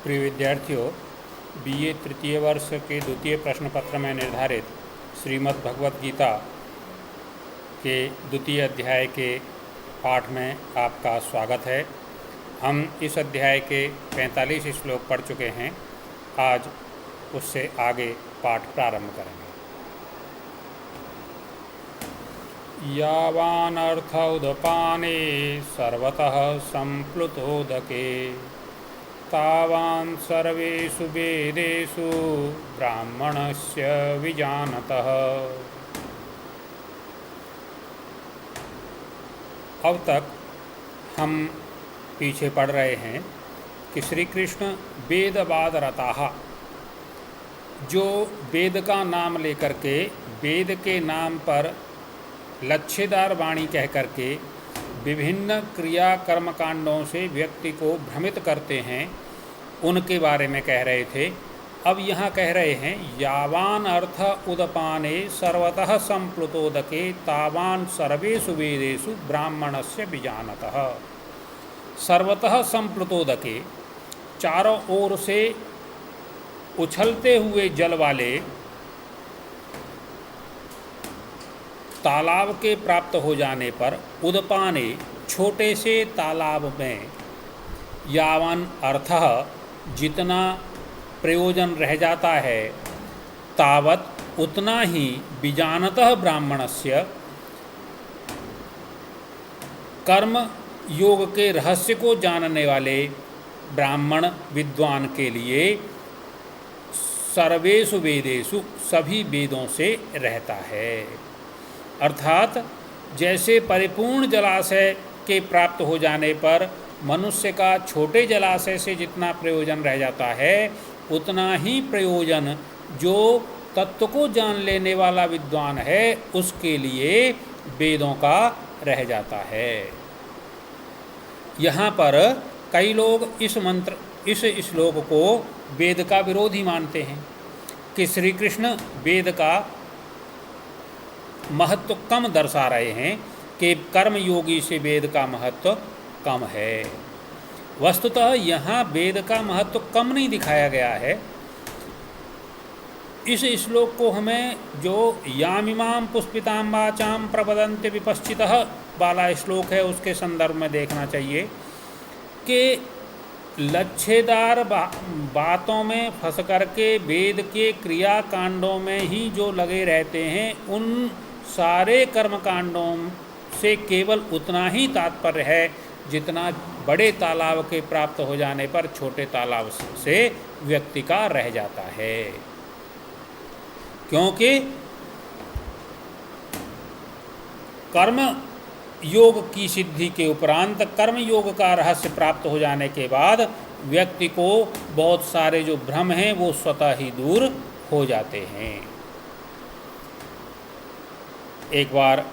प्रिय विद्यार्थियों, बीए तृतीय वर्ष के द्वितीय प्रश्न पत्र में निर्धारित श्रीमद् भगवत गीता के द्वितीय अध्याय के पाठ में आपका स्वागत है। हम इस अध्याय के 45 श्लोक पढ़ चुके हैं। आज उससे आगे पाठ प्रारंभ करेंगे। यावानर्थ उदपाने सर्वतः संप्लुतोदके तावान् सर्वेषु वेदेषु ब्राह्मणस्य विजानतः। अब तक हम पीछे पढ़ रहे हैं कि श्री कृष्ण वेदवाद रताः, जो वेद का नाम लेकर के वेद के नाम पर लच्छेदार वाणी कह करके विभिन्न क्रिया कर्म कांडों से व्यक्ति को भ्रमित करते हैं, उनके बारे में कह रहे थे। अब यहाँ कह रहे हैं यावान अर्थ उदपाने सर्वतः संप्लुतोदके तावान सर्वेषु वेदेषु ब्राह्मणस्य विजानतः। सर्वतः संप्लुतोदके, चारों ओर से उछलते हुए जल वाले तालाब के प्राप्त हो जाने पर, उदपाने छोटे से तालाब में, यावन अर्थः जितना प्रयोजन रह जाता है, तावत उतना ही विजानतः ब्राह्मणस्य कर्म योग के रहस्य को जानने वाले ब्राह्मण विद्वान के लिए सर्वेषु वेदेषु सभी वेदों से रहता है। अर्थात जैसे परिपूर्ण जलाशय के प्राप्त हो जाने पर मनुष्य का छोटे जलाशय से जितना प्रयोजन रह जाता है, उतना ही प्रयोजन जो तत्व को जान लेने वाला विद्वान है उसके लिए वेदों का रह जाता है। यहाँ पर कई लोग इस श्लोक को वेद का विरोधी मानते हैं कि श्री कृष्ण वेद का महत्व कम दर्शा रहे हैं कि कर्म योगी से वेद का महत्व कम है। वस्तुतः यहाँ वेद का महत्व कम नहीं दिखाया गया है। इस श्लोक को हमें जो यामिमाम पुष्पितां वाचाम प्रवदन्ति विपश्चितः वाला श्लोक है उसके संदर्भ में देखना चाहिए कि लच्छेदार बातों में फंस करके वेद के क्रिया कांडों में ही जो लगे रहते हैं, उन सारे कर्म कांडों से केवल उतना ही तात्पर्य है जितना बड़े तालाब के प्राप्त हो जाने पर छोटे तालाब से व्यक्ति का रह जाता है। क्योंकि कर्म योग की सिद्धि के उपरांत कर्म योग का रहस्य प्राप्त हो जाने के बाद व्यक्ति को बहुत सारे जो भ्रम हैं वो स्वतः ही दूर हो जाते हैं। एक बार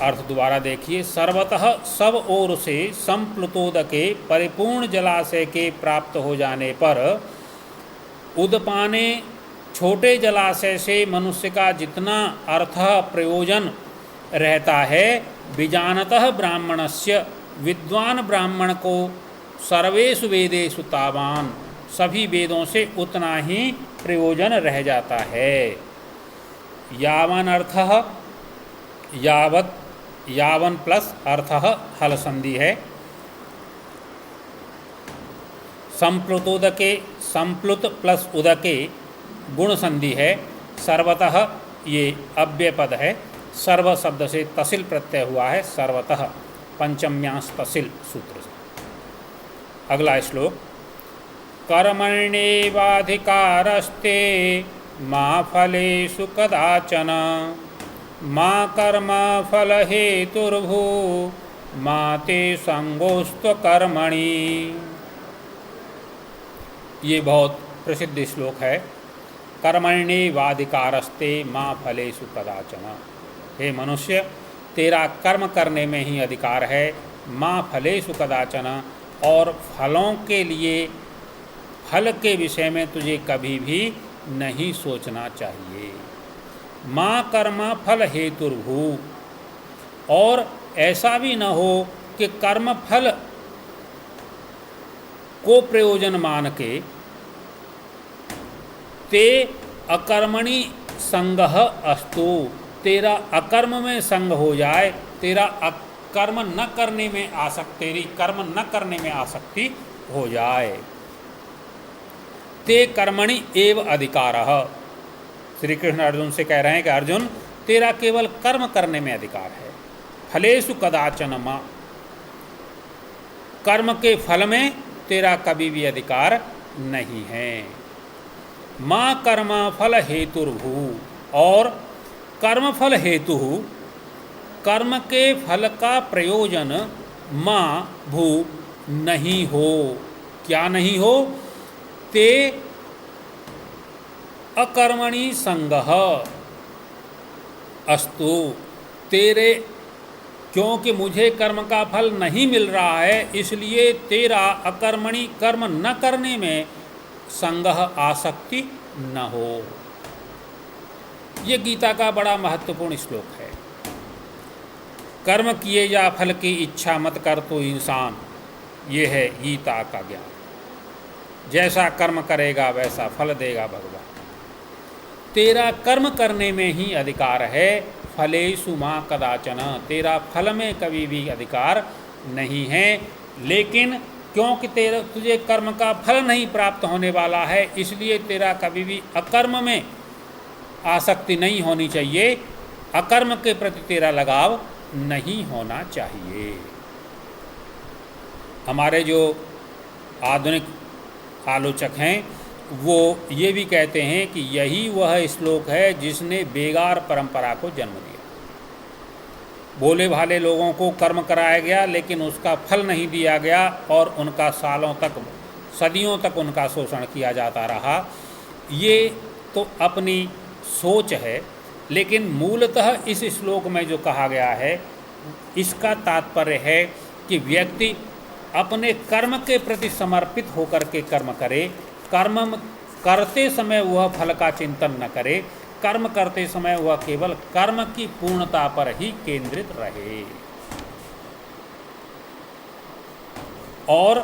अर्थ दोबारा देखिए। सर्वतः सब ओर से संप्लुतोदके परिपूर्ण जलाशय के प्राप्त हो जाने पर, उदपाने छोटे जलाशय से मनुष्य का जितना अर्थ प्रयोजन रहता है, विजानतः ब्राह्मणस्य विद्वान ब्राह्मण को सर्वेषु वेदेषु तावान सभी वेदों से उतना ही प्रयोजन रह जाता है। यावन अर्थः यावत, यावन प्लस अर्थः हल संधि है। संप्लुतोदके, संप्लुत प्लस उदके गुण संधि है। सर्वतः ये अव्यय पद है। सर्व शब्द से तसिल प्रत्यय हुआ है। सर्वतः पंचम्यांश तसिल सूत्र से। अगला श्लोक। कर्मण्येवाधिकारस्ते मा फलेषु कदाचन मा कर्म फल हेतुर्भू मा ते संगोस्त्व कर्मणि। ये बहुत प्रसिद्ध श्लोक है। कर्मण्येवाधिकारस्ते मा फलेषु कदाचन। हे मनुष्य, तेरा कर्म करने में ही अधिकार है। मा फलेषु कदाचन, और फलों के लिए, फल के विषय में तुझे कभी भी नहीं सोचना चाहिए। माँ कर्म फल हेतुर्भू, और ऐसा भी न हो कि कर्म फल को प्रयोजन मान के ते अकर्मणि संगः अस्तु, तेरा अकर्म में संग हो जाए, तेरा कर्म न करने में आसक्ति, तेरी कर्म न करने में आसक्ति हो जाए। ते कर्मणि एव अधिकारः, श्री कृष्ण अर्जुन से कह रहे हैं कि अर्जुन तेरा केवल कर्म करने में अधिकार है। फलेषु कदाचन मा, कर्म के फल में तेरा कभी भी अधिकार नहीं है। माँ कर्म फल हेतुर्भू, और कर्म फल हेतु, कर्म के फल का प्रयोजन माँ भू नहीं हो। क्या नहीं हो? ते अकर्मणि संगः अस्तु, तेरे क्योंकि मुझे कर्म का फल नहीं मिल रहा है, इसलिए तेरा अकर्मणि कर्म न करने में संगह आसक्ति न हो। ये गीता का बड़ा महत्वपूर्ण श्लोक है। कर्म किए जा फल की इच्छा मत कर तो इंसान, ये है गीता का ज्ञान। जैसा कर्म करेगा वैसा फल देगा भगवान। तेरा कर्म करने में ही अधिकार है। फलेषु मा कदाचन, तेरा फल में कभी भी अधिकार नहीं है। लेकिन क्योंकि तुझे कर्म का फल नहीं प्राप्त होने वाला है, इसलिए तेरा कभी भी अकर्म में आसक्ति नहीं होनी चाहिए। अकर्म के प्रति तेरा लगाव नहीं होना चाहिए। हमारे जो आधुनिक आलोचक हैं वो ये भी कहते हैं कि यही वह श्लोक है जिसने बेगार परंपरा को जन्म दिया। भोले भाले लोगों को कर्म कराया गया, लेकिन उसका फल नहीं दिया गया और उनका सालों तक, सदियों तक उनका शोषण किया जाता रहा। ये तो अपनी सोच है, लेकिन मूलतः इस श्लोक में जो कहा गया है, इसका तात्पर्य है कि व्यक्ति अपने कर्म के प्रति समर्पित होकर के कर्म करे। कर्म करते समय वह फल का चिंतन न करे। कर्म करते समय वह केवल कर्म की पूर्णता पर ही केंद्रित रहे। और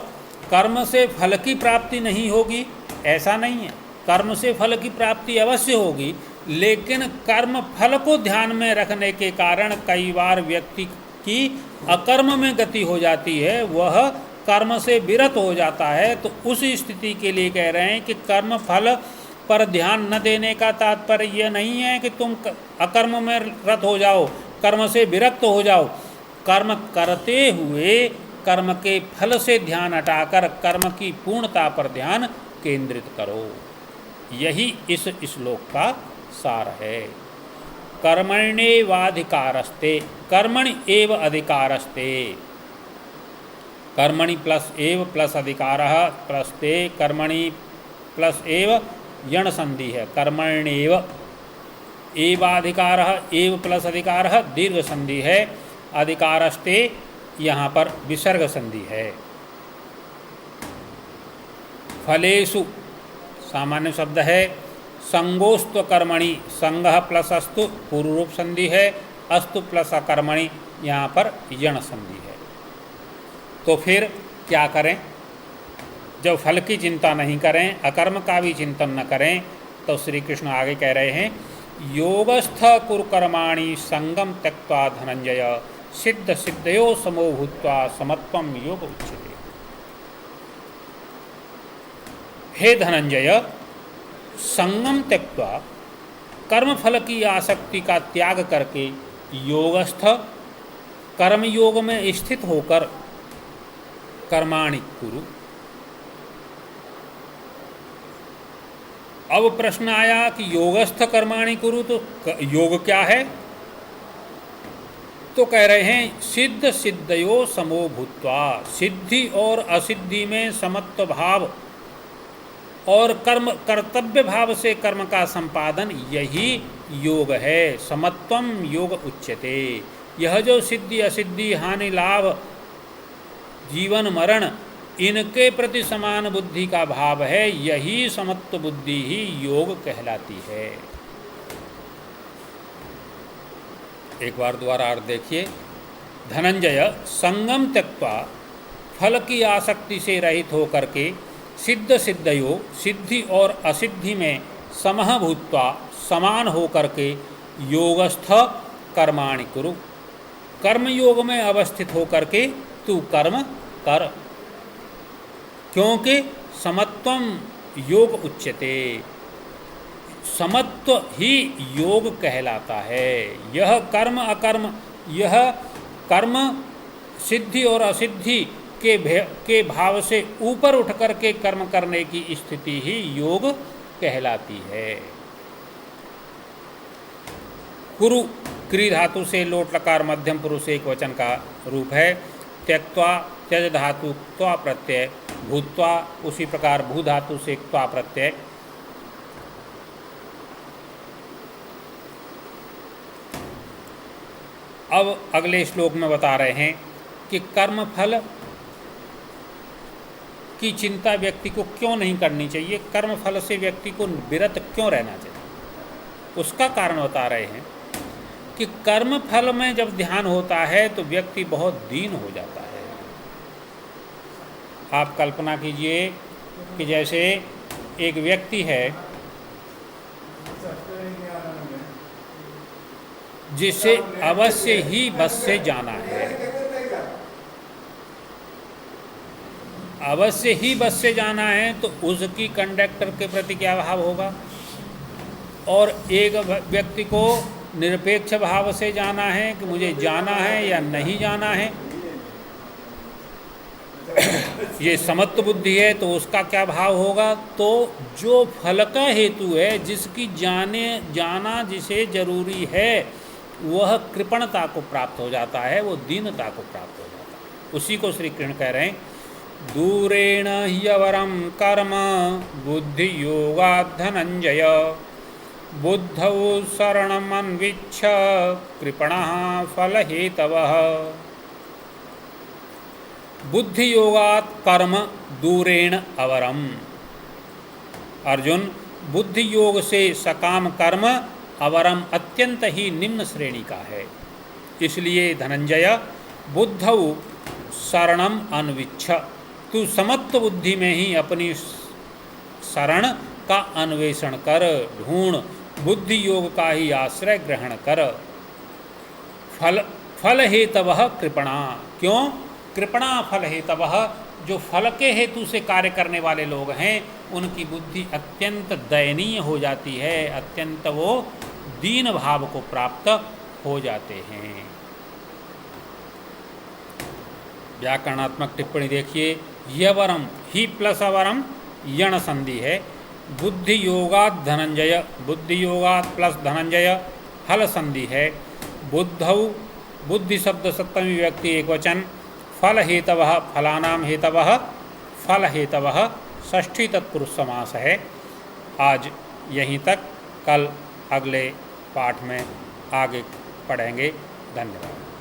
कर्म से फल की प्राप्ति नहीं होगी ऐसा नहीं है। कर्म से फल की प्राप्ति अवश्य होगी, लेकिन कर्म फल को ध्यान में रखने के कारण कई बार व्यक्ति की अकर्म में गति हो जाती है, वह कर्म से विरत हो जाता है। तो उस स्थिति के लिए कह रहे हैं कि कर्म फल पर ध्यान न देने का तात्पर्य यह नहीं है कि तुम अकर्म में रत हो जाओ, कर्म से विरक्त हो जाओ। कर्म करते हुए कर्म के फल से ध्यान हटाकर कर्म की पूर्णता पर ध्यान केंद्रित करो। यही इस श्लोक का सार है। कर्मण्येवाधिकारस्ते, कर्मणि एव अधिकारस्ते, कर्मणि प्लस एव प्लस अधिकारः प्लस ते, कर्मणि प्लस एव यण संधि है। कर्मण्येव, एवाधिकारः, एव प्लस अधिकारः दीर्घ संधि है। अधिकारस्ते यहाँ पर विसर्ग संधि है। फलेषु सामान्य शब्द है। संगोस्त्व कर्मणि, संगः प्लस अस्तु पूर्व रूप संधि है। अस्तु प्लस अकर्मणि यहाँ पर यण संधि है। तो फिर क्या करें? जब फल की चिंता नहीं करें, अकर्म का भी चिंतन न करें, तो श्री कृष्ण आगे कह रहे हैं, योगस्थ कुरुकर्माणि संगम त्यक्त्वा धनंजय, सिद्ध सिद्धयो समो भूत्वा समत्वम योग उच्यते। हे धनंजय, संगम त्यक्त्वा, कर्म फल की आसक्ति का त्याग करके योगस्थ, कर्मयोग में स्थित होकर कर्माणि कुरु। अब प्रश्न आया कि योगस्थ कर्माणि कुरु, तो योग क्या है? तो कह रहे हैं सिद्ध सिद्धयो समो भूत्वा, सिद्धि और असिद्धि में समत्व भाव और कर्म कर्तव्य भाव से कर्म का संपादन, यही योग है। समत्वम योग उच्यते। यह जो सिद्धि असिद्धि, हानि लाभ, जीवन मरण, इनके प्रति समान बुद्धि का भाव है, यही समत्व बुद्धि ही योग कहलाती है। एक बार दोबारा अर्थ देखिए। धनंजय, संगम त्यक्त्वा, फल की आसक्ति से रहित होकर के सिद्ध सिद्धयो, सिद्धि और असिद्धि में समः भूत्वा समान होकर के योगस्थ कर्माणि कुरु, कर्म योग में अवस्थित होकर के तू कर्म कर, क्योंकि समत्वम योग उच्यते, समत्व ही योग कहलाता है। यह कर्म अकर्म, यह कर्म सिद्धि और असिद्धि के भाव से ऊपर उठ कर के कर्म करने की स्थिति ही योग कहलाती है। कुरु क्री धातु से लोट लकार मध्यम पुरुष एक वचन का रूप है। त्यक्त्वा त्यज धातु त्वा प्रत्यय, भूत्वा उसी प्रकार भू धातु से त्वा प्रत्यय। अब अगले श्लोक में बता रहे हैं कि कर्म फल की चिंता व्यक्ति को क्यों नहीं करनी चाहिए, कर्म फल से व्यक्ति को विरत क्यों रहना चाहिए। उसका कारण बता रहे हैं कि कर्म फल में जब ध्यान होता है तो व्यक्ति बहुत दीन हो जाता है। आप कल्पना कीजिए कि जैसे एक व्यक्ति है जिसे अवश्य ही बस से जाना है, अवश्य ही बस से जाना है, तो उसकी कंडक्टर के प्रति क्या भाव होगा। और एक व्यक्ति को निरपेक्ष भाव से जाना है कि मुझे जाना है या नहीं जाना है, ये समत्व बुद्धि है, तो उसका क्या भाव होगा। तो जो फल का हेतु है, जिसकी जाना जिसे जरूरी है, वह कृपणता को प्राप्त हो जाता है, वो दीनता को प्राप्त हो जाता है। उसी को श्री कृष्ण कह रहे हैं, दूरेण ह्यवरम कर्म बुद्धि योगात् धनंजय, बुद्धौ शरणमन्विच्छ कृपणः फलहेतवः। बुद्धि योगात् कर्म दूरेण अवरम। अर्जुन, बुद्धि योग से सकाम कर्म अवरम अत्यंत ही निम्न श्रेणी का है। इसलिए धनंजय, बुद्धौ शरणम अन्विच्छ, तू समत्व बुद्धि में ही अपनी शरण का अन्वेषण कर, ढूंढ, बुद्धि योग का ही आश्रय ग्रहण कर। फल हेतवः कृपणा, क्यों कृपणा फल हेतवः, जो फल के हेतु से कार्य करने वाले लोग हैं उनकी बुद्धि अत्यंत दयनीय हो जाती है, अत्यंत वो दीन भाव को प्राप्त हो जाते हैं। व्याकरणात्मक टिप्पणी देखिए, यवरम ही प्लस अवरम यण संधि है। बुद्धि योगात् धनंजय, बुद्धि योगात् प्लस धनंजय हल संधि है। बुद्धौ, बुद्धि शब्द सप्तमी व्यक्ति एक वचन। फल हेतवः, फलानाम हेतवः, फल हेतवः षष्ठी तत्पुरुष समास है। आज यहीं तक, कल अगले पाठ में आगे पढ़ेंगे। धन्यवाद।